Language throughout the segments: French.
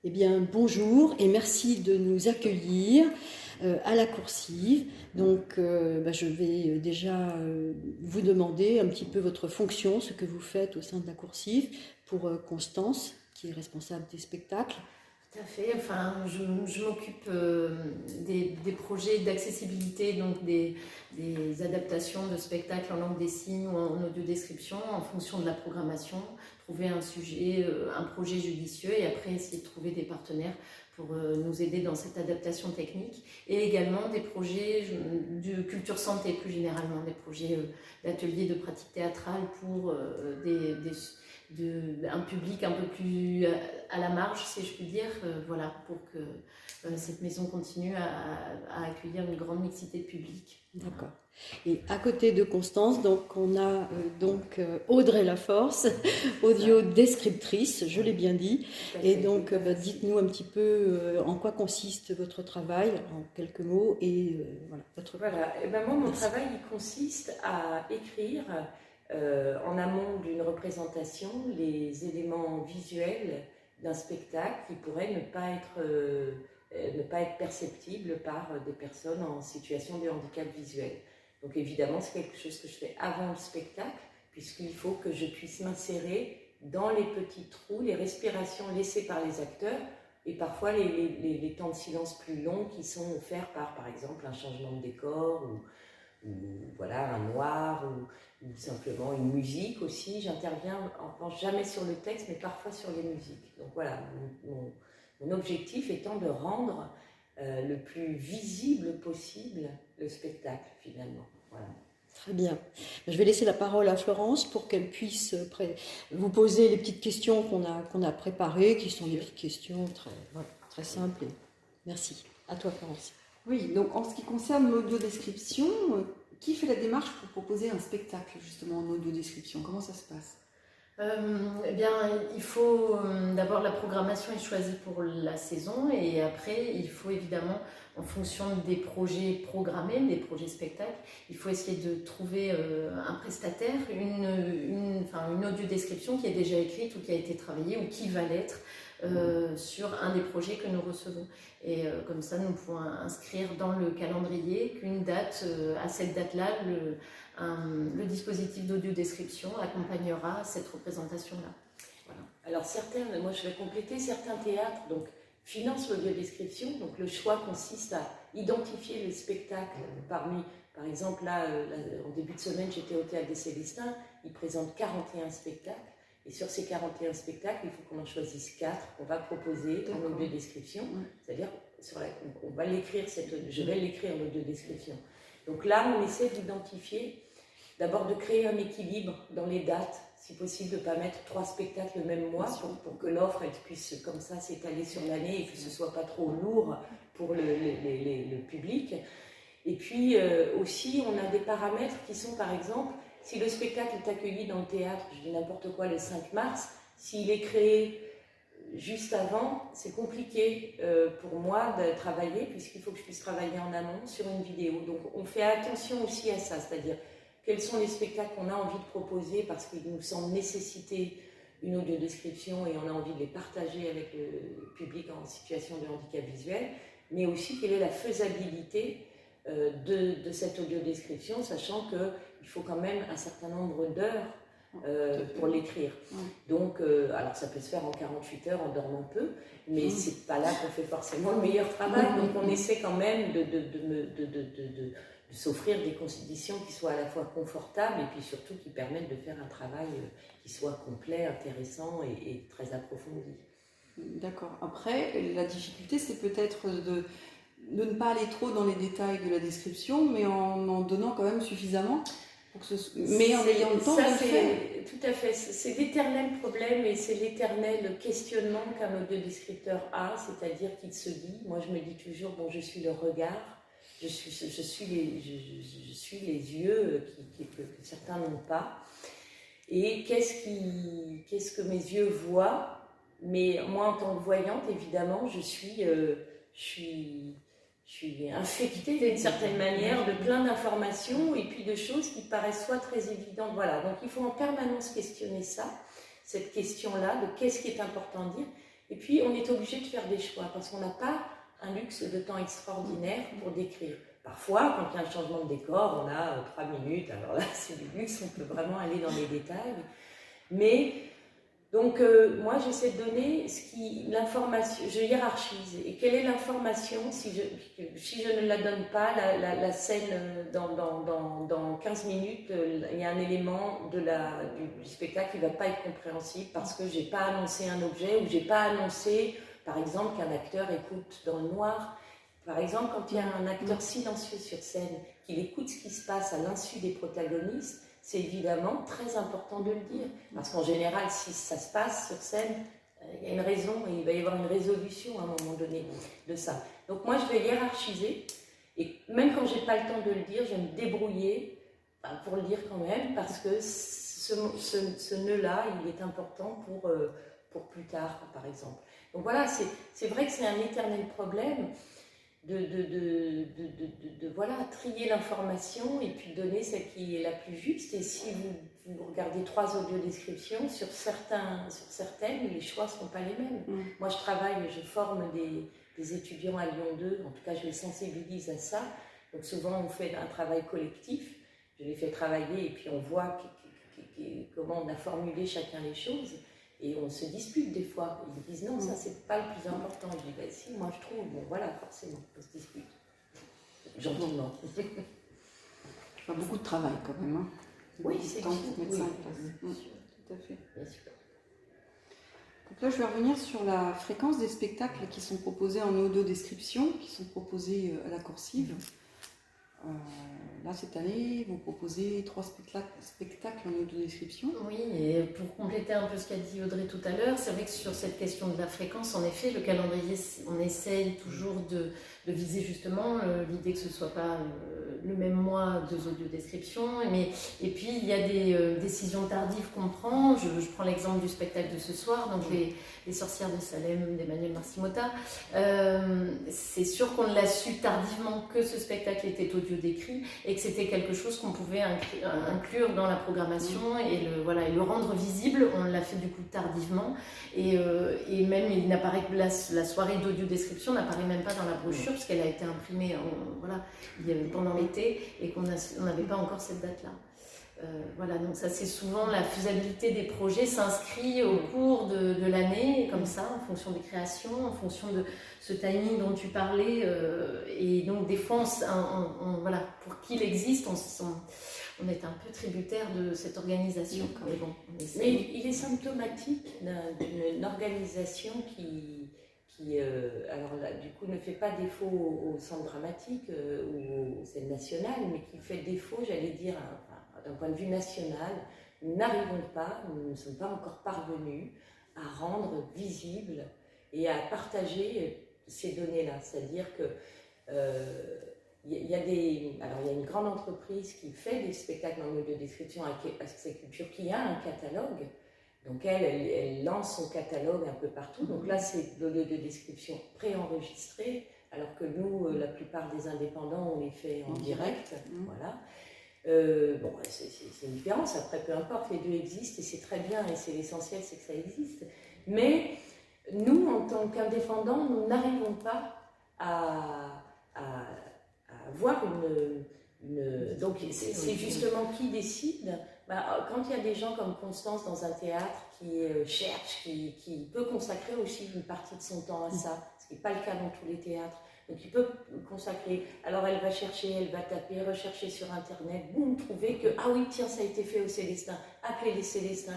Eh bien, bonjour et merci de nous accueillir à la Coursive. Donc, je vais déjà vous demander un petit peu votre fonction, ce que vous faites au sein de la Coursive pour Constance, qui est responsable des spectacles. Tout à fait. Enfin, je m'occupe des projets d'accessibilité, donc des adaptations de spectacles en langue des signes ou en audiodescription en fonction de la programmation, trouver un sujet, un projet judicieux et après essayer de trouver des partenaires pour nous aider dans cette adaptation technique et également des projets de culture santé plus généralement, des projets d'ateliers de pratique théâtrale pour un public un peu plus à la marge, si je puis dire, voilà, pour que cette maison continue à accueillir une grande mixité de public. D'accord. Et à côté de Constance, donc, on a Audrey Laforce, audio-descriptrice, je l'ai bien dit. Et donc, dites-nous un petit peu en quoi consiste votre travail, en quelques mots, et voilà, votre... Voilà, et ben moi, mon travail, il consiste à écrire en amont d'une représentation les éléments visuels d'un spectacle qui pourraient ne pas être perceptibles par des personnes en situation de handicap visuel. Donc évidemment, c'est quelque chose que je fais avant le spectacle, puisqu'il faut que je puisse m'insérer dans les petits trous, les respirations laissées par les acteurs, et parfois les temps de silence plus longs qui sont offerts par exemple, un changement de décor, ou voilà, un noir, ou simplement une musique aussi. J'interviens, en revanche, jamais sur le texte, mais parfois sur les musiques. Donc voilà, mon objectif étant de rendre le plus visible possible le spectacle, finalement. Voilà. Très bien. Je vais laisser la parole à Florence pour qu'elle puisse vous poser les petites questions qu'on a préparées, qui sont des petites questions très simples. Merci. À toi, Florence. Oui, donc en ce qui concerne l'audiodescription, qui fait la démarche pour proposer un spectacle justement en audiodescription? Comment ça se passe? Eh bien, il faut d'abord la programmation est choisie pour la saison et après il faut évidemment, en fonction des projets programmés, des projets spectacles, il faut essayer de trouver un prestataire, une audiodescription qui est déjà écrite ou qui a été travaillée ou qui va l'être sur un des projets que nous recevons. Et comme ça, nous pouvons inscrire dans le calendrier qu'une date, à cette date-là, le dispositif d'audiodescription accompagnera cette représentation-là. Voilà. Alors moi je vais compléter, certains théâtres donc, financent l'audiodescription, donc le choix consiste à identifier les spectacles parmi, par exemple là, en début de semaine j'étais au Théâtre des Célestins, ils présentent 41 spectacles, et sur ces 41 spectacles, il faut qu'on en choisisse 4 qu'on va proposer en audiodescription, c'est-à-dire on va l'écrire, je vais l'écrire en audiodescription. Donc là, on essaie d'identifier, d'abord de créer un équilibre dans les dates, si possible de ne pas mettre 3 spectacles le même mois pour que l'offre elle puisse comme ça s'étaler sur l'année et que ce ne soit pas trop lourd pour le public. Et puis aussi, on a des paramètres qui sont par exemple, si le spectacle est accueilli dans le théâtre, je dis n'importe quoi, le 5 mars, s'il est créé juste avant, c'est compliqué pour moi de travailler puisqu'il faut que je puisse travailler en amont sur une vidéo. Donc on fait attention aussi à ça, c'est-à-dire quels sont les spectacles qu'on a envie de proposer parce qu'il nous semble nécessiter une audiodescription et on a envie de les partager avec le public en situation de handicap visuel, mais aussi quelle est la faisabilité de cette audiodescription, sachant qu'il faut quand même un certain nombre d'heures pour l'écrire. Donc, alors ça peut se faire en 48 heures en dormant peu, mais c'est pas là qu'on fait forcément le meilleur travail. Donc on essaie quand même de s'offrir des conditions qui soient à la fois confortables et puis surtout qui permettent de faire un travail qui soit complet, intéressant et très approfondi. D'accord. Après, la difficulté, c'est peut-être de ne pas aller trop dans les détails de la description, mais en donnant quand même suffisamment. Mais en ayant le temps de le faire. Tout à fait, c'est l'éternel problème et c'est l'éternel questionnement qu'un audiodescripteur a, c'est-à-dire qu'il se dit, moi je me dis toujours, bon je suis le regard, je suis les yeux que certains n'ont pas, et qu'est-ce que mes yeux voient, mais moi en tant que voyante évidemment je suis infectée d'une certaine manière de plein d'informations et puis de choses qui paraissent soit très évidentes. Voilà, donc il faut en permanence questionner ça, cette question-là de qu'est-ce qui est important de dire. Et puis, on est obligé de faire des choix parce qu'on n'a pas un luxe de temps extraordinaire pour décrire. Parfois, quand il y a un changement de décor, on a 3 minutes. Alors là, c'est du luxe, on peut vraiment aller dans les détails. Mais, donc, moi, j'essaie de donner l'information, je hiérarchise. Et quelle est l'information si je ne la donne pas, la scène, dans 15 minutes, il y a un élément du spectacle qui ne va pas être compréhensible parce que je n'ai pas annoncé un objet ou je n'ai pas annoncé, par exemple, qu'un acteur écoute dans le noir. Par exemple, quand il y a un acteur silencieux sur scène, qu'il écoute ce qui se passe à l'insu des protagonistes, c'est évidemment très important de le dire. Parce qu'en général, si ça se passe sur scène, il y a une raison et il va y avoir une résolution à un moment donné de ça. Donc moi, je vais hiérarchiser. Et même quand je n'ai pas le temps de le dire, je vais me débrouiller pour le dire quand même, parce que ce nœud-là, il est important pour plus tard, par exemple. Donc voilà, c'est vrai que c'est un éternel problème de voilà, trier l'information et puis donner celle qui est la plus juste. Et si vous regardez 3 audiodescriptions, sur certaines, les choix ne seront pas les mêmes. Moi, je forme des étudiants à Lyon 2, en tout cas, je les sensibilise à ça. Donc souvent, on fait un travail collectif. Je les fais travailler et puis on voit comment on a formulé chacun les choses. Et on se dispute des fois. Ils disent non, ça c'est pas le plus important. Je dis ben si, moi je trouve. Bon voilà, forcément, on se dispute. Gentiment. Pas beaucoup de travail quand même. Hein. Oui, c'est temps pour mettre ça en place. Bien sûr. Tout à fait. Bien sûr. Donc là, je vais revenir sur la fréquence des spectacles qui sont proposés en audio-description, qui sont proposés à la Coursive. Là, cette année, vous proposez 3 spectacles en audio-description. Oui, et pour compléter un peu ce qu'a dit Audrey tout à l'heure, c'est vrai que sur cette question de la fréquence, en effet, le calendrier, on essaye toujours de viser justement l'idée que ce ne soit pas le même mois 2 audiodescriptions. Et puis, il y a des décisions tardives qu'on prend. Je prends l'exemple du spectacle de ce soir, donc les sorcières de Salem d'Emmanuel Marcimotta. C'est sûr qu'on l'a su tardivement que ce spectacle était audio décrit et que c'était quelque chose qu'on pouvait inclure dans la programmation et le rendre visible. On l'a fait du coup tardivement et même il n'apparaît la soirée d'audio-description n'apparaît même pas dans la brochure parce qu'elle a été imprimée pendant l'été et qu'on n'avait pas encore cette date-là. Voilà, donc ça c'est souvent la faisabilité des projets s'inscrit au cours de l'année, comme ça, en fonction des créations, en fonction de ce timing dont tu parlais. Et donc des fois, voilà, pour qu'il existe, on est un peu tributaire de cette organisation. Mais bon, mais il est symptomatique d'une organisation qui alors là, du coup, ne fait pas défaut au centre dramatique ou aux scènes nationales, mais qui fait défaut, j'allais dire, d'un point de vue national. Nous n'arrivons pas, nous ne sommes pas encore parvenus à rendre visible et à partager ces données-là. C'est-à-dire que il y a une grande entreprise qui fait des spectacles en audio-description avec Accès Culture, qui a un catalogue. Donc elle lance son catalogue un peu partout. Donc là, c'est de l'audio-description préenregistrée, alors que nous, la plupart des indépendants, on les fait en direct. Voilà. Bon, c'est une différence, après peu importe, les deux existent et c'est très bien et c'est l'essentiel, c'est que ça existe. Mais nous, en tant qu'indépendants, nous n'arrivons pas à avoir donc c'est justement qui décide. Quand il y a des gens comme Constance dans un théâtre qui cherche, qui peut consacrer aussi une partie de son temps à ça, ce qui n'est pas le cas dans tous les théâtres. Donc il peut consacrer, alors elle va chercher, elle va taper, rechercher sur internet, boum, trouver que, ah oui, tiens, ça a été fait au Célestin, appelez les Célestins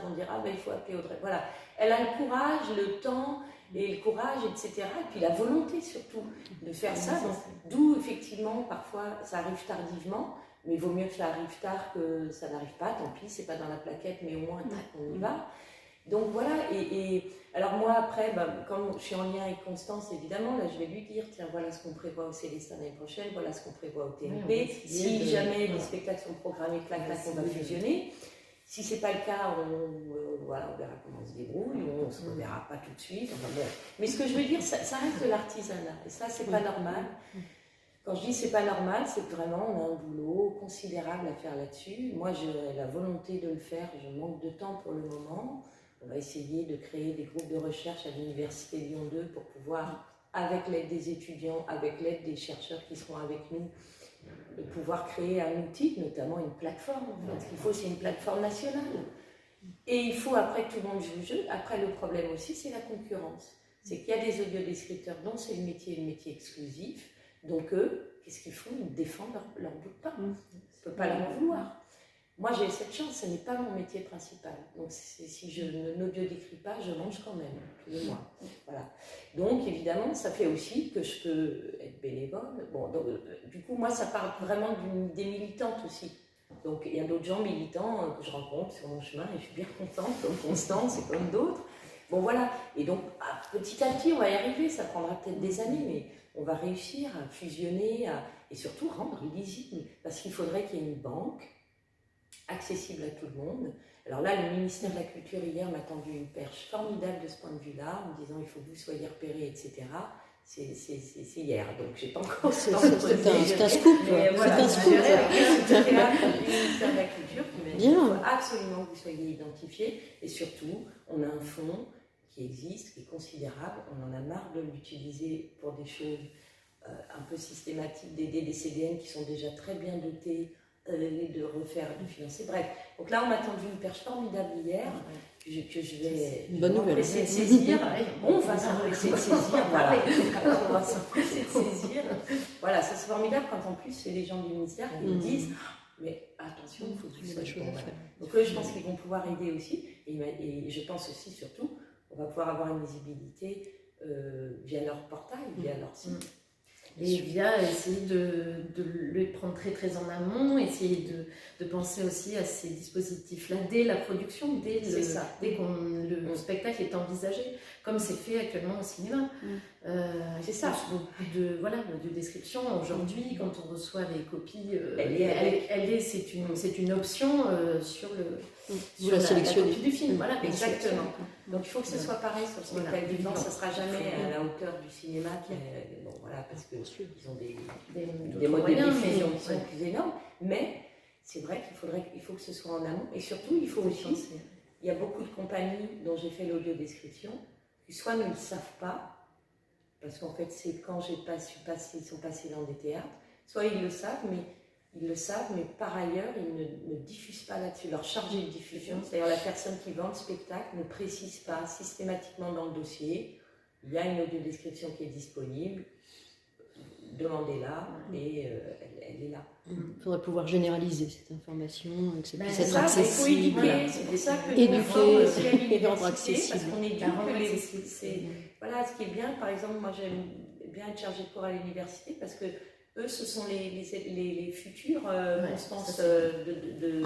vont dire, ah ben il faut appeler Audrey, voilà. Elle a le courage, le temps, et le courage, etc. Et puis la volonté surtout de faire ça, d'où effectivement parfois ça arrive tardivement, mais il vaut mieux que ça arrive tard que ça n'arrive pas, tant pis, c'est pas dans la plaquette, mais au moins on y va. Donc voilà, et alors moi après, comme je suis en lien avec Constance, évidemment, là je vais lui dire, tiens, voilà ce qu'on prévoit au Célestin l'année prochaine, voilà ce qu'on prévoit au TNP, si jamais les spectacles sont programmés, clac, on va fusionner. Si ce n'est pas le cas, on verra comment on se débrouille, on ne se reverra pas tout de suite. Enfin, bon. Mais ce que je veux dire, ça reste de l'artisanat, et ça, c'est pas normal. Quand je dis c'est pas normal, c'est que vraiment on a un boulot considérable à faire là-dessus. Moi, j'ai la volonté de le faire, je manque de temps pour le moment. On va essayer de créer des groupes de recherche à l'Université Lyon 2 pour pouvoir, avec l'aide des étudiants, avec l'aide des chercheurs qui seront avec nous, de pouvoir créer un outil, notamment une plateforme. En fait. Ce qu'il faut, c'est une plateforme nationale. Et il faut après que tout le monde joue le jeu. Après, le problème aussi, c'est la concurrence. C'est qu'il y a des audiodescripteurs dont c'est le métier exclusif. Donc eux, qu'est-ce qu'ils font? Ils défendent leur bout de pain. On ne peut pas leur en vouloir. Moi, j'ai cette chance, ce n'est pas mon métier principal. Donc si je n'audiodécris pas, je mange quand même, tous les mois. Voilà. Donc évidemment, ça fait aussi que je peux être bénévole. Bon, donc, du coup, moi, ça part vraiment d'une idée militante aussi. Donc il y a d'autres gens militants que je rencontre sur mon chemin et je suis bien contente, comme Constance et comme d'autres. Bon voilà, et donc petit à petit on va y arriver, ça prendra peut-être des années, mais on va réussir à fusionner et surtout rendre lisible. Parce qu'il faudrait qu'il y ait une banque accessible à tout le monde. Alors là, le ministère de la Culture hier m'a tendu une perche formidable de ce point de vue-là, en me disant il faut que vous soyez repérés, etc. C'est hier, donc j'ai pas encore. C'est un scoop. C'est un scoop. Voilà, c'est un scoop. Du ministère de la Culture qui m'a dit il faut absolument que vous soyez identifiés. Et surtout, on a un fonds qui existe, qui est considérable. On en a marre de l'utiliser pour des choses un peu systématiques, d'aider des CDN qui sont déjà très bien dotés, de refaire, de financer. Bref, donc là, on m'a tendu une perche formidable hier. Que je vais essayer de saisir. On va s'empresser de saisir. Voilà. On va s'empresser de saisir. Voilà, ça c'est formidable quand en plus c'est les gens du ministère qui me disent mais attention, il faut que vous soyez bon. Donc eux, je pense qu'ils vont pouvoir aider aussi. Et je pense aussi, surtout, on va pouvoir avoir une visibilité via leur portail, via leur site. Et via essayer de le prendre très très en amont, essayer de penser aussi à ces dispositifs-là dès la production, dès que le spectacle est envisagé, comme c'est fait actuellement au cinéma. C'est ça. Beaucoup de descriptions. Aujourd'hui, quand on reçoit les copies, c'est une option sur la copie du film. Voilà, exactement. Donc il faut que ce soit pareil sur le spectacle vivant, ça ne sera jamais à la hauteur du cinéma, parce qu'ils ont des modèles de diffusion qui sont plus énormes, mais c'est vrai qu'il faut que ce soit en amont, et surtout il faut aussi, il y a beaucoup de compagnies dont j'ai fait l'audiodescription, qui soit ne le savent pas, parce qu'en fait c'est quand ils sont passés dans des théâtres, soit ils le savent, mais par ailleurs, ils ne diffusent pas là-dessus. Leur chargé de diffusion, c'est-à-dire la personne qui vend le spectacle, ne précise pas systématiquement dans le dossier. Il y a une audiodescription qui est disponible, demandez-la, et elle est là. Il faudrait pouvoir généraliser cette information, que ça puisse être ça, accessible. Il faut éduquer, c'est pour ça que nous vend aussi à l'université, parce qu'on éduque voilà, ce qui est bien, par exemple, moi j'aime bien être chargée de cours à l'université, parce que eux, ce sont les futurs Constance de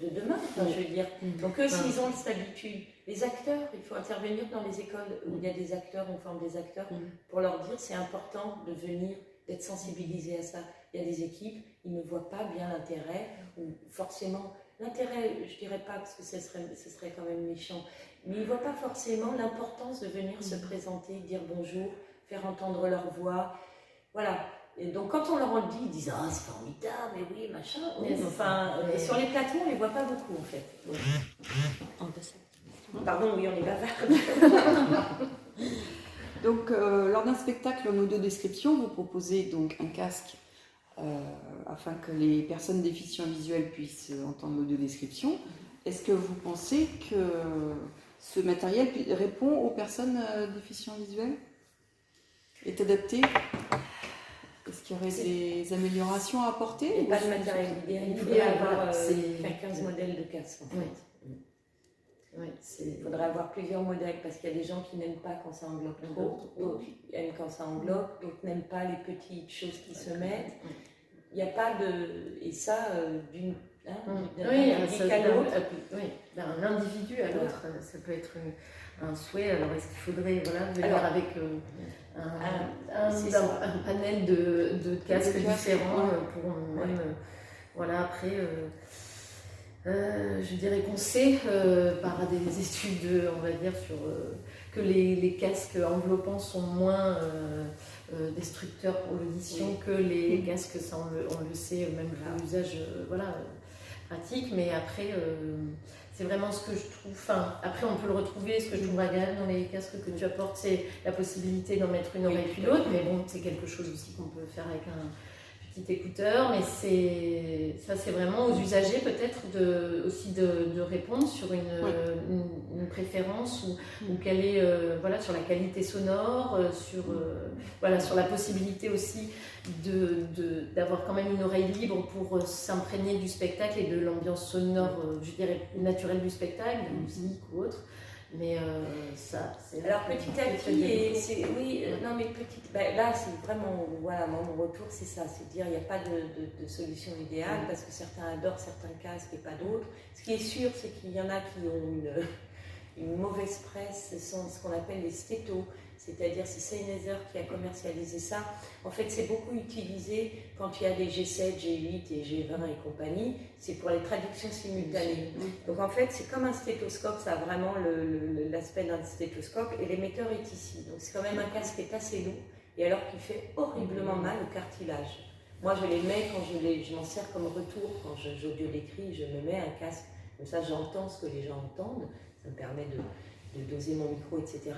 demain, je veux dire. Donc eux, s'ils ont cette habitude, les acteurs, il faut intervenir dans les écoles où il y a des acteurs, on forme des acteurs, pour leur dire c'est important de venir, d'être sensibilisé à ça. Il y a des équipes, ils ne voient pas bien l'intérêt, ou forcément, l'intérêt, je dirais pas, parce que ce serait quand même méchant, mais ils ne voient pas forcément l'importance de venir se présenter, dire bonjour, faire entendre leur voix, voilà. Et donc quand on leur en dit, ils disent « Ah, c'est formidable, mais oui, machin ». Sur les plateaux, on ne les voit pas beaucoup en fait. Pardon, oui, on est bavard. Donc lors d'un spectacle en audiodescription, vous proposez donc un casque afin que les personnes déficients visuels puissent entendre l'audiodescription. Est-ce que vous pensez que ce matériel répond aux personnes déficients visuels? Est adapté? Est-ce qu'il y aurait des améliorations à apporter? Il n'y a pas de matériel idéal. Il faudrait avoir 15 modèles de casques en fait. Il faudrait avoir plusieurs modèles parce qu'il y a des gens qui n'aiment pas quand ça englobe trop, d'autres aiment quand ça englobe, d'autres n'aiment pas les petites choses qui se mettent. Il n'y a pas de... Et ça, d'un individu à l'autre, ça peut être un souhait. Alors est-ce qu'il faudrait venir avec un panel de casques différents pour même... après... je dirais qu'on sait par des études, on va dire, que les casques enveloppants sont moins destructeurs pour l'audition que les casques, ça on le sait, même pour l'usage pratique, mais après c'est vraiment ce que je trouve. Enfin, après, on peut le retrouver. Ce que je trouve agréable dans les casques que tu apportes, c'est la possibilité d'en mettre une oreille puis l'autre. Mais bon, c'est quelque chose aussi qu'on peut faire avec un petit écouteur. Mais c'est vraiment aux usagers peut-être aussi de répondre sur une préférence ou quelle est sur la qualité sonore, sur la possibilité aussi d'avoir quand même une oreille libre pour s'imprégner du spectacle et de l'ambiance sonore, je dirais, naturelle du spectacle, de musique ou autre. Mais ça, c'est... Alors petit à petit, là c'est vraiment, voilà, mon retour c'est ça, c'est de dire il n'y a pas de solution idéale parce que certains adorent certains casques et pas d'autres. Ce qui est sûr, c'est qu'il y en a qui ont une mauvaise presse, ce sont ce qu'on appelle les stétos. C'est-à-dire, c'est Sennheiser qui a commercialisé ça. En fait, c'est beaucoup utilisé quand il y a des G7, G8 et G20 et compagnie. C'est pour les traductions simultanées. Donc, en fait, c'est comme un stéthoscope. Ça a vraiment l'aspect d'un stéthoscope. Et l'émetteur est ici. Donc, c'est quand même un casque qui est assez lourd. Et alors qu'il fait horriblement mal au cartilage. Moi, je les mets quand je m'en sers comme retour. Quand j'audio-décris, je me mets un casque. Comme ça, j'entends ce que les gens entendent. Ça me permet de doser mon micro, etc.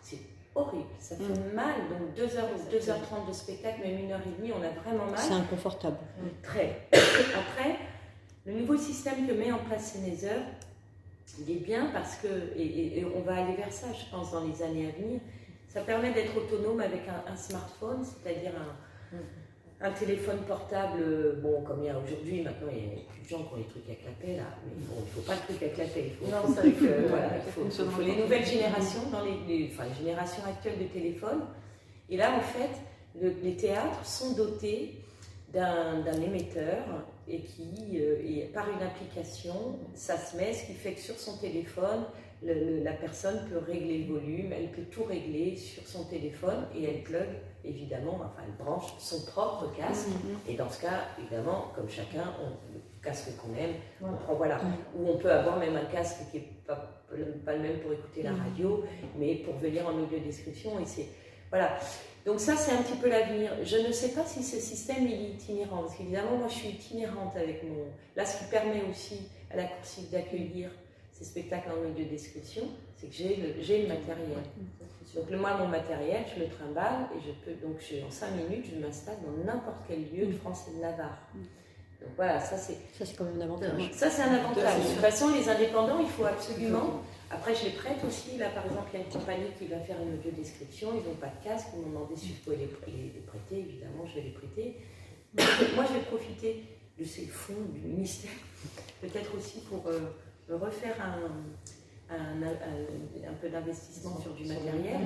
C'est horrible, ça fait mal, donc 2h30 de spectacle, même 1h30, on a vraiment mal. C'est inconfortable. Très. Après, le nouveau système que met en place Sennheiser, il est bien parce que, et on va aller vers ça, je pense, dans les années à venir, ça permet d'être autonome avec un smartphone, c'est-à-dire un téléphone portable, bon, comme il y a aujourd'hui, maintenant il y a plus de gens qui ont les trucs à clapet là, mais bon, il ne faut pas le truc à clapet, il faut les nouvelles générations, les générations actuelles de téléphones. Et là, en fait, les théâtres sont dotés d'un émetteur et et par une application, ça se met, ce qui fait que sur son téléphone, la personne peut régler le volume, elle peut tout régler sur son téléphone et elle plug, évidemment, elle branche son propre casque. Et dans ce cas, évidemment, comme chacun, le casque qu'on aime, on prend, voilà. Ou on peut avoir même un casque qui n'est pas le même pour écouter la radio, mais pour venir en audio description. Voilà. Donc ça, c'est un petit peu l'avenir. Je ne sais pas si ce système il est itinérant, parce qu'évidemment, moi, je suis itinérante avec mon... Là, ce qui permet aussi à la Coursive d'accueillir ces spectacles en audio description, c'est que j'ai le matériel. Donc moi, mon matériel, je le trimballe et donc en 5 minutes, je m'installe dans n'importe quel lieu de France et de Navarre. Donc voilà, ça c'est quand même un avantage. Ça c'est un avantage. De toute façon, les indépendants, il faut absolument... Après, je les prête aussi. Là, par exemple, il y a une compagnie qui va faire une audio description. Ils n'ont pas de casque. Ils m'ont demandé si je pouvais les prêter. Évidemment, je vais les prêter. Moi, je vais profiter de ces fonds du ministère, peut-être aussi pour refaire un peu d'investissement sur du matériel.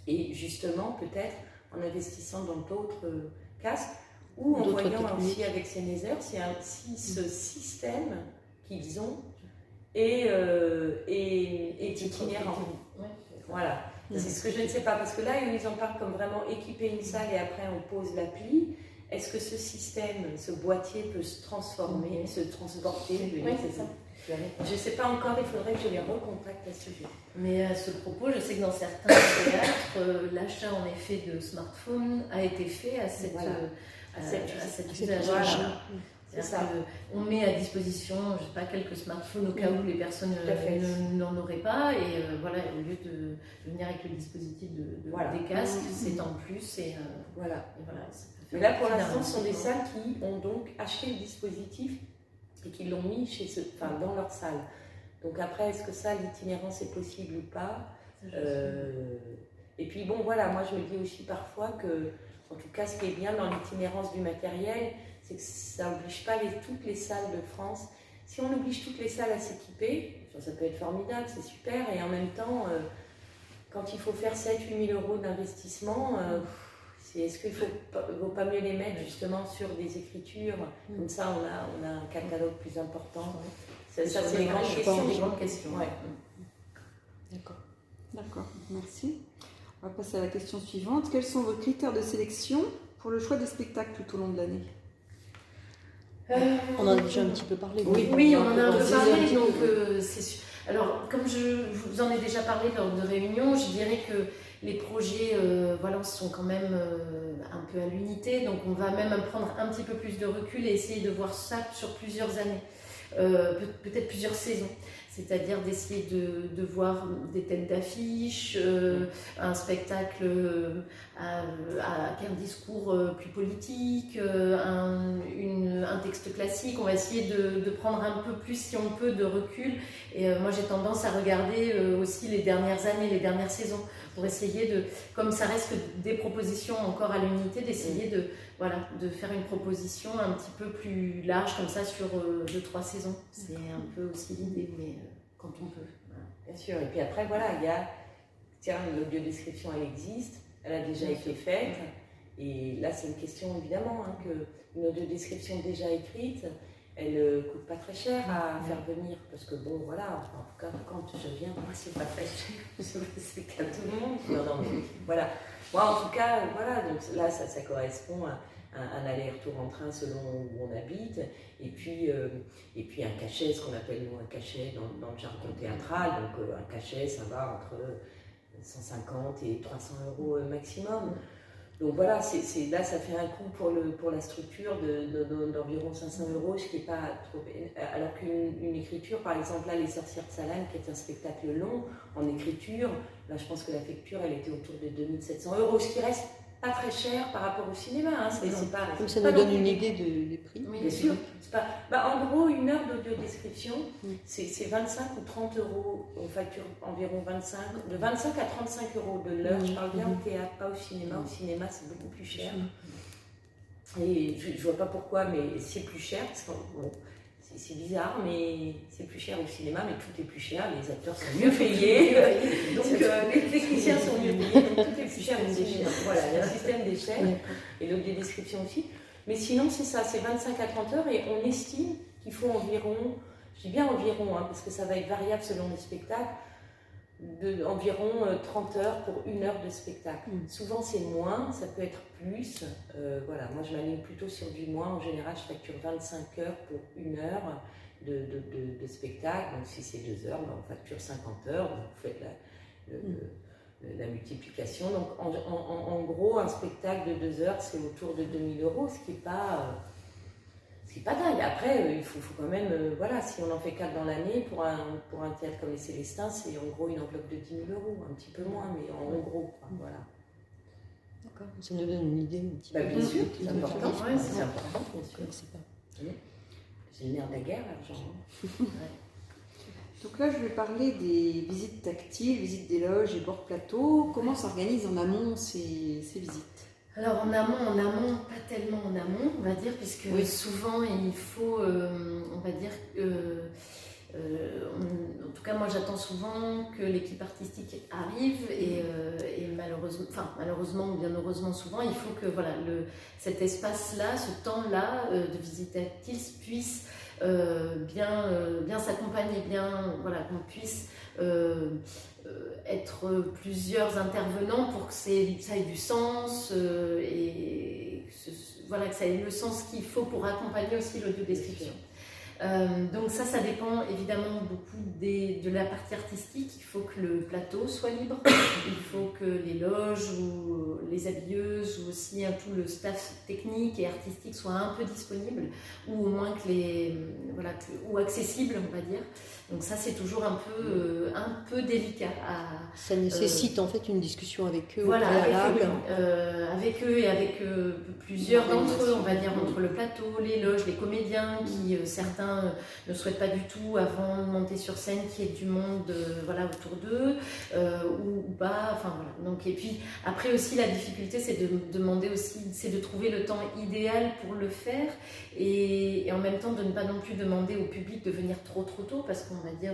Et justement, peut-être en investissant dans d'autres casques ou en voyant aussi avec Sennheiser si ce système qu'ils ont est itinérant. Voilà. C'est ce que je ne sais pas, parce que là, ils en parlent comme vraiment équiper une salle et après on pose l'appli. Est-ce que ce système, ce boîtier peut se transformer, se transporter? C'est ça. Je ne sais pas encore, il faudrait que je les recontacte à ce sujet. Mais à ce propos, je sais que dans certains théâtres, l'achat en effet de smartphones a été fait à cet usage. On met à disposition, je sais pas, quelques smartphones au cas où les personnes n'en auraient pas, et au lieu de venir avec le dispositif des casques, c'est en plus. Mais là, pour l'instant, ce sont des salles qui ont donc acheté le dispositif et qui l'ont mis dans leur salle. Donc après, est-ce que ça, l'itinérance est possible ou pas? Et puis bon, voilà, moi je me dis aussi parfois que, en tout cas, ce qui est bien dans l'itinérance du matériel, c'est que ça n'oblige pas toutes les salles de France. Si on oblige toutes les salles à s'équiper, ça peut être formidable, c'est super, et en même temps, quand il faut faire 7-8 000 euros d'investissement, est-ce qu'il ne vaut pas mieux les mettre justement sur des écritures? Comme ça, on a un catalogue plus important. Ça, c'est les grandes questions. D'accord, merci. On va passer à la question suivante. Quels sont vos critères de sélection pour le choix des spectacles tout au long de l'année? On en a déjà un petit peu parlé. Oui, on en a un peu parlé. Donc, alors, comme je vous en ai déjà parlé lors de réunions, je dirais que les projets sont quand même un peu à l'unité. Donc, on va même prendre un petit peu plus de recul et essayer de voir ça sur plusieurs années. peut-être plusieurs saisons. C'est-à-dire d'essayer de voir des têtes d'affiche, un spectacle avec un discours plus politique, un texte classique. On va essayer de prendre un peu plus, si on peut, de recul. Et moi, j'ai tendance à regarder aussi les dernières années, les dernières saisons, pour essayer comme ça reste que des propositions encore à l'unité, d'essayer de faire une proposition un petit peu plus large comme ça sur 2-3 saisons. C'est un peu aussi l'idée, mais quand on peut. Voilà. Bien sûr. Et puis après, voilà, il y a, tiens, l'audiodescription, elle existe, elle a déjà été faite. Et là, c'est une question évidemment, qu'une audiodescription déjà écrite, elle ne coûte pas très cher à faire venir. Parce que bon, voilà, en tout cas, quand je viens, moi, c'est pas très cher. C'est qu'à tout le monde. Non, mais, voilà. Moi, en tout cas, voilà, donc là, ça correspond à un aller-retour en train selon où on habite, et puis un cachet, ce qu'on appelle nous un cachet dans le jargon théâtral. Donc un cachet, ça va entre 150 et 300 euros maximum. Donc voilà, là ça fait un coût pour la structure d'environ 500 euros, ce qui n'est pas trop. Alors qu'une écriture, par exemple là Les Sorcières de Salane, qui est un spectacle long en écriture, là je pense que la facture elle était autour de 2700 euros, ce qui reste pas très cher par rapport au cinéma. C'est pas, comme ça nous donne une idée des prix. Oui, bien sûr. En gros, une heure d'audiodescription, c'est 25 ou 30 euros. On facture environ de 25 à 35 euros de l'heure. Je parle bien au théâtre, pas au cinéma. Au cinéma, c'est beaucoup plus cher. Et je ne vois pas pourquoi, mais c'est plus cher. Parce que, bon, c'est bizarre, mais c'est plus cher au cinéma, mais tout est plus cher. Les acteurs sont mieux payés. Donc, les techniciens sont mieux payés. Donc, tout est plus cher au cinéma. Voilà, il y a un système d'échelle. Et l'audiodescription aussi. Mais sinon, c'est ça, c'est 25 à 30 heures et on estime qu'il faut environ, je dis bien environ, parce que ça va être variable selon les spectacles, environ 30 heures pour une heure de spectacle. Souvent, c'est moins, ça peut être plus. Voilà, moi, je m'aligne plutôt sur du moins. En général, je facture 25 heures pour une heure de spectacle. Donc, si c'est 2 heures, on facture 50 heures. Donc, vous faites la multiplication. Donc, en gros, un spectacle de 2 heures, c'est autour de 2000 euros, ce qui n'est pas dingue. Après, il faut quand même, voilà, si on en fait 4 dans l'année, pour un théâtre comme les Célestins, c'est en gros une enveloppe de 10 000 euros, un petit peu moins, mais en gros, quoi, voilà. D'accord, ça nous donne une idée un petit peu. Bien sûr, c'est important, c'est important, bien sûr. C'est pas... C'est le nerf de la guerre, l'argent. Donc là, je vais parler des visites tactiles, visites des loges et bord plateau. Comment s'organisent en amont ces visites? Alors en amont, pas tellement en amont, on va dire, puisque souvent il faut, on va dire, en tout cas moi j'attends souvent que l'équipe artistique arrive et malheureusement ou bien heureusement souvent, il faut que voilà, cet espace-là, ce temps-là de visite tactile puisse bien s'accompagner, bien voilà, qu'on puisse être plusieurs intervenants pour que ça ait du sens et voilà, que ça ait le sens qu'il faut pour accompagner aussi l'audiodescription. Donc ça dépend évidemment beaucoup de la partie artistique. Il faut que le plateau soit libre, il faut que les loges ou les habilleuses ou aussi tout le staff technique et artistique soit un peu disponible ou au moins ou accessible, on va dire. Donc ça c'est toujours un peu délicat. Ça nécessite en fait une discussion avec eux voilà, au préalable. avec eux et avec plusieurs d'entre eux, on va dire, entre le plateau, les loges, les comédiens qui certains ne souhaitent pas du tout avant de monter sur scène qu'il y ait du monde voilà, autour d'eux ou pas, enfin voilà. Donc, et puis après aussi la difficulté c'est de demander aussi, c'est de trouver le temps idéal pour le faire et en même temps de ne pas non plus demander au public de venir trop tôt parce qu'on va dire,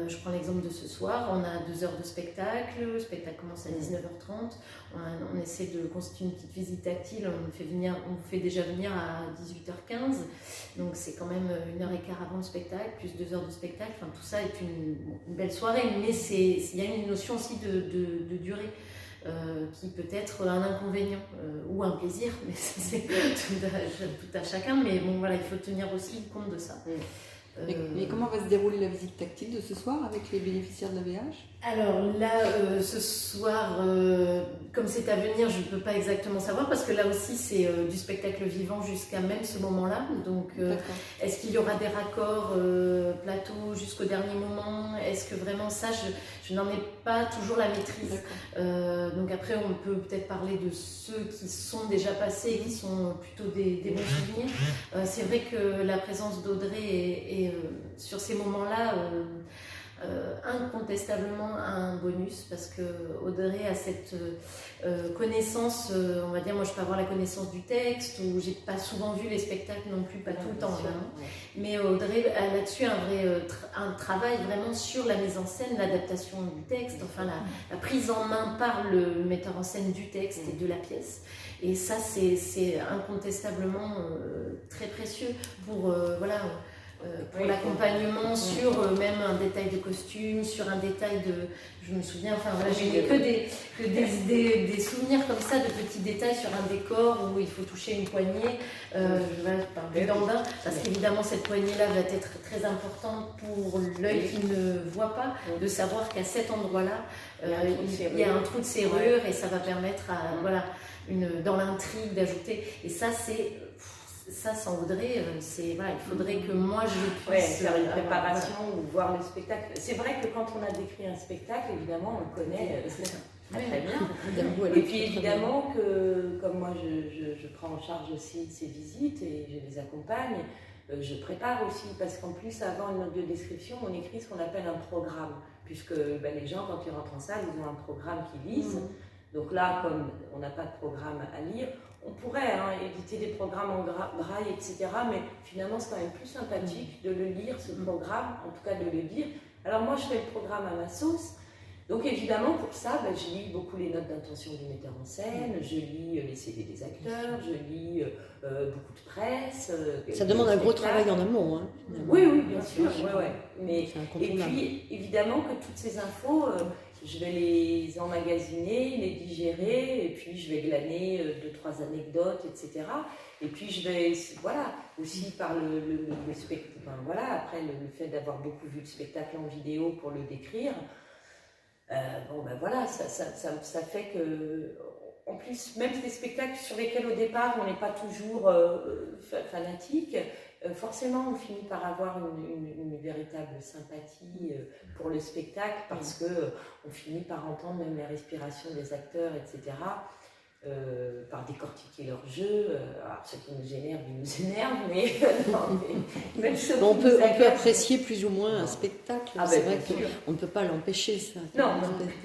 je prends l'exemple de ce soir, on a 2 heures de spectacle, le spectacle commence à 19h30, on essaie de constituer une petite visite tactile, on fait déjà venir à 18h15, donc c'est quand même 1h15 avant le spectacle, plus 2 heures de spectacle, enfin tout ça est une belle soirée, mais il y a une notion aussi de durée. Qui peut être un inconvénient ou un plaisir, mais c'est tout à chacun, mais bon voilà, il faut tenir aussi compte de ça. Et comment va se dérouler la visite tactile de ce soir avec les bénéficiaires de la VH? Alors là, ce soir, comme c'est à venir, je ne peux pas exactement savoir parce que là aussi c'est du spectacle vivant jusqu'à même ce moment-là. Donc est-ce qu'il y aura des raccords plateau jusqu'au dernier moment? Est-ce que vraiment ça, je n'en ai pas toujours la maîtrise. Donc après on peut peut-être parler de ceux qui sont déjà passés, qui sont plutôt des bons souvenirs. C'est vrai que la présence d'Audrey est sur ces moments-là incontestablement un bonus parce que Audrey a cette connaissance, on va dire, moi je peux avoir la connaissance du texte ou j'ai pas souvent vu les spectacles non plus, pas tout le temps vraiment. Mais Audrey a là-dessus un travail vraiment sur la mise en scène, l'adaptation du texte, enfin la prise en main par le metteur en scène du texte et de la pièce. Et ça c'est incontestablement très précieux pour pour l'accompagnement sur même un détail de costume, sur un détail de... Je me souviens, enfin voilà, j'ai que des souvenirs comme ça, de petits détails sur un décor où il faut toucher une poignée. Je vais parler d'Andin, parce qu'évidemment cette poignée-là va être très importante pour l'œil qui ne voit pas, de savoir qu'à cet endroit-là, il y a un trou de serrure et ça va permettre à, dans l'intrigue d'ajouter. Et ça, sans Audrey, il faudrait que moi je puisse faire une préparation ou voir le spectacle. C'est vrai que quand on a décrit un spectacle, évidemment, on le connaît très bien. Et puis évidemment que, comme moi je prends en charge aussi ces visites et je les accompagne, je prépare aussi, parce qu'en plus, avant une audio description, on écrit ce qu'on appelle un programme, puisque les gens, quand ils rentrent en salle, ils ont un programme qu'ils lisent. Donc là, comme on n'a pas de programme à lire, on pourrait éditer des programmes en braille, etc. Mais finalement, c'est quand même plus sympathique de le lire, ce programme, en tout cas de le lire. Alors moi, je fais le programme à ma sauce. Donc évidemment, pour ça, je lis beaucoup les notes d'intention du metteur en scène, je lis les CD des acteurs, je lis beaucoup de presse. Ça demande un gros travail en amont. Oui, bien sûr. Mais, et puis, évidemment que toutes ces infos... je vais les emmagasiner, les digérer, et puis je vais glaner 2-3 anecdotes, etc. Et puis je vais, aussi par le spectacle, après le fait d'avoir beaucoup vu le spectacle en vidéo pour le décrire, ça fait que, en plus, même des spectacles sur lesquels au départ on n'est pas toujours fanatique, forcément on finit par avoir une véritable sympathie pour le spectacle parce qu'on finit par entendre même les respirations des acteurs, etc., par décortiquer leur jeu. Alors ce qui nous énerve, il nous énerve, mais même ceux on peut apprécier plus ou moins un spectacle. C'est vrai qu'on ne peut pas l'empêcher, ça. Non,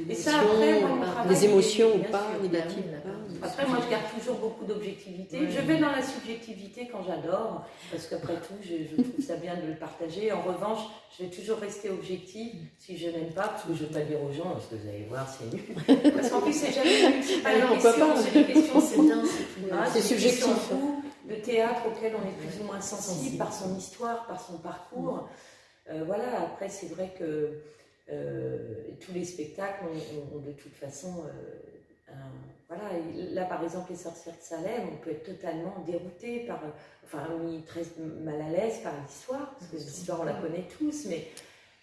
et ça après, les émotions ou pas, négatives. Après, moi, je garde toujours beaucoup d'objectivité. Je vais dans la subjectivité quand j'adore, parce qu'après tout, je trouve ça bien de le partager. En revanche, je vais toujours rester objective si je n'aime pas, parce que je ne veux pas dire aux gens, parce que vous allez voir, c'est nul. Parce qu'en plus, c'est jamais nul, c'est pas la question, c'est une question, c'est subjectif. Le théâtre auquel on est plus ou moins sensible par son histoire, par son parcours. Après, c'est vrai que tous les spectacles ont de toute façon... là par exemple les sorcières de Salem, on peut être totalement dérouté mis très mal à l'aise par l'histoire, parce que l'histoire on la connaît tous, mais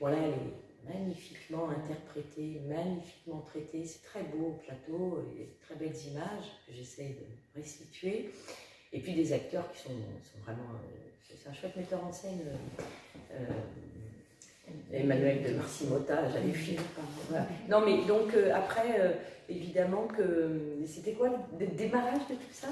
elle est magnifiquement interprétée, magnifiquement traitée, c'est très beau au plateau, il y a de très belles images que j'essaie de restituer, et puis des acteurs qui sont vraiment, c'est un chouette metteur en scène, Emmanuel de Marcimotta, j'avais fini par... Non mais donc après, évidemment que... C'était quoi le démarrage de tout ça?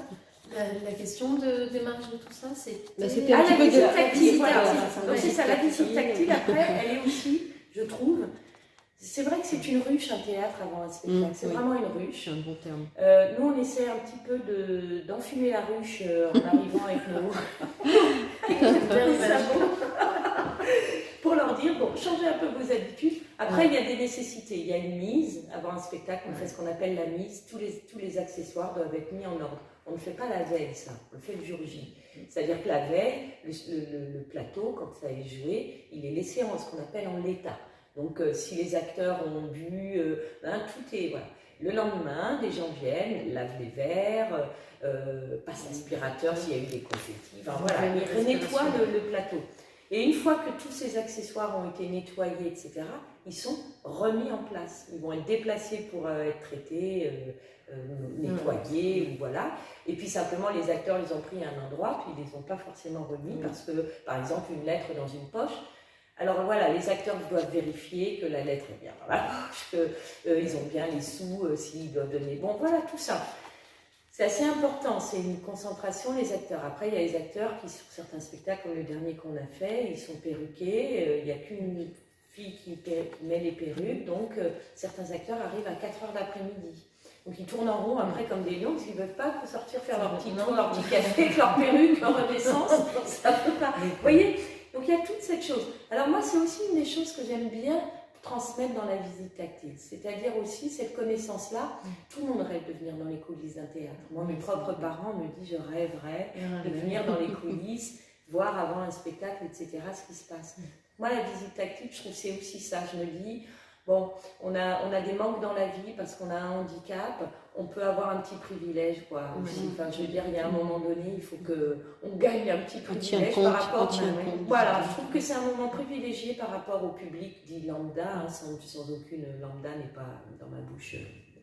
La question de démarrage de tout ça, c'était... la visite tactile, Donc c'est ça, la visite tactile, après, elle est aussi, je trouve... C'est vrai que c'est une ruche, un théâtre avant un spectacle, c'est vraiment une ruche. C'est un bon terme. Nous, on essaie un petit peu d'enfumer la ruche en arrivant avec nos sabots. Pour leur dire, changez un peu vos habitudes. Après, il y a des nécessités. Il y a une mise. Avant un spectacle, on fait ce qu'on appelle la mise. Tous les accessoires doivent être mis en ordre. On ne fait pas la veille, ça. On le fait le jour J. C'est-à-dire que la veille, le plateau, quand ça est joué, il est laissé en ce qu'on appelle en l'état. Donc, si les acteurs ont bu, tout est... Voilà. Le lendemain, des gens viennent, lavent les verres, passent l'aspirateur s'il y a eu des confettis. Ils nettoient le plateau. Et une fois que tous ces accessoires ont été nettoyés, etc., ils sont remis en place. Ils vont être déplacés pour être traités, nettoyés, ou voilà. Et puis simplement, les acteurs les ont pris à un endroit, puis ils ne les ont pas forcément remis parce que, par exemple, une lettre dans une poche. Alors voilà, les acteurs doivent vérifier que la lettre est bien dans la poche, qu'ils ont bien les sous, s'ils doivent donner. Bon, voilà, tout ça. C'est assez important, c'est une concentration, les acteurs. Après, il y a les acteurs qui, sur certains spectacles, comme le dernier qu'on a fait, ils sont perruqués, il n'y a qu'une fille qui met les perruques, donc certains acteurs arrivent à 4h l'après-midi. Donc ils tournent en rond après comme des lions, parce qu'ils ne peuvent pas sortir faire leur petit tour, leur petit café avec leur perruque en renaissance, ça ne peut pas. Vous voyez? Donc il y a toute cette chose. Alors moi, c'est aussi une des choses que j'aime bien transmettre dans la visite tactile, c'est-à-dire aussi cette connaissance-là. Tout le monde rêve de venir dans les coulisses d'un théâtre. Moi, mes propres parents me disent, je rêverais de venir dans les coulisses, voir avant un spectacle, etc., ce qui se passe. Moi, la visite tactile, je trouve que c'est aussi ça. Je me dis, bon, on a des manques dans la vie parce qu'on a un handicap, on peut avoir un petit privilège, quoi. Aussi. Enfin, je veux dire, il y a un moment donné, il faut qu'on gagne un petit privilège par rapport. Voilà, je trouve que c'est un moment privilégié par rapport au public dit lambda, hein, sans aucune lambda n'est pas dans ma bouche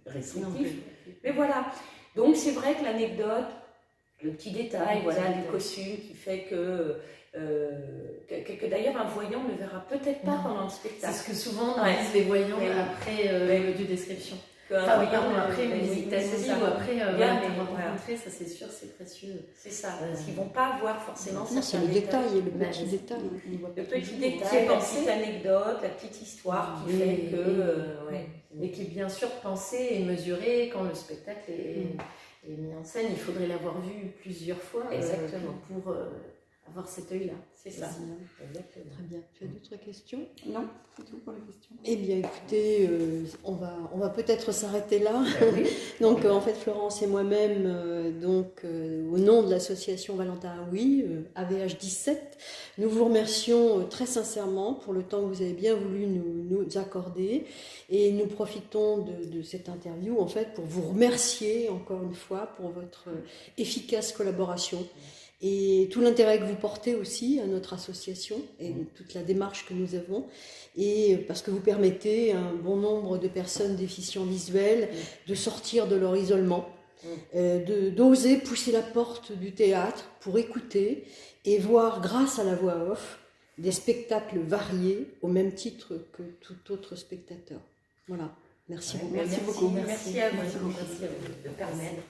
restrictive. Mais voilà. Donc c'est vrai que l'anecdote, le petit détail, voilà, les costumes qui fait que d'ailleurs un voyant ne verra peut-être pas pendant le spectacle. C'est ce que souvent disent les voyants après l'audiodescription. Enfin, après une visite tactile ou après rencontrer, ça c'est sûr, c'est précieux. C'est ça, parce qu'ils ne vont pas voir forcément ça. C'est le détail, le petit détail. Le petit détail, la petite anecdote, la petite histoire qui fait que... Mais qui est bien sûr pensée et mesurée quand le spectacle est mis en scène. Il faudrait l'avoir vu plusieurs fois pour avoir cet œil-là. C'est ça. Exactement. Très bien. Tu as d'autres questions? Non, c'est tout pour les questions. Eh bien, écoutez, on va peut-être s'arrêter là. Oui. Donc, en fait, Florence et moi-même, au nom de l'association Valentin Aoui, AVH 17, nous vous remercions très sincèrement pour le temps que vous avez bien voulu nous accorder. Et nous profitons de cette interview, en fait, pour vous remercier encore une fois pour votre efficace collaboration. Et tout l'intérêt que vous portez aussi à notre association et toute la démarche que nous avons, et parce que vous permettez à un bon nombre de personnes déficients visuels de sortir de leur isolement, d'oser pousser la porte du théâtre pour écouter et voir, grâce à la voix off, des spectacles variés au même titre que tout autre spectateur. Voilà, merci beaucoup. Merci beaucoup. Merci à vous. Merci de permettre.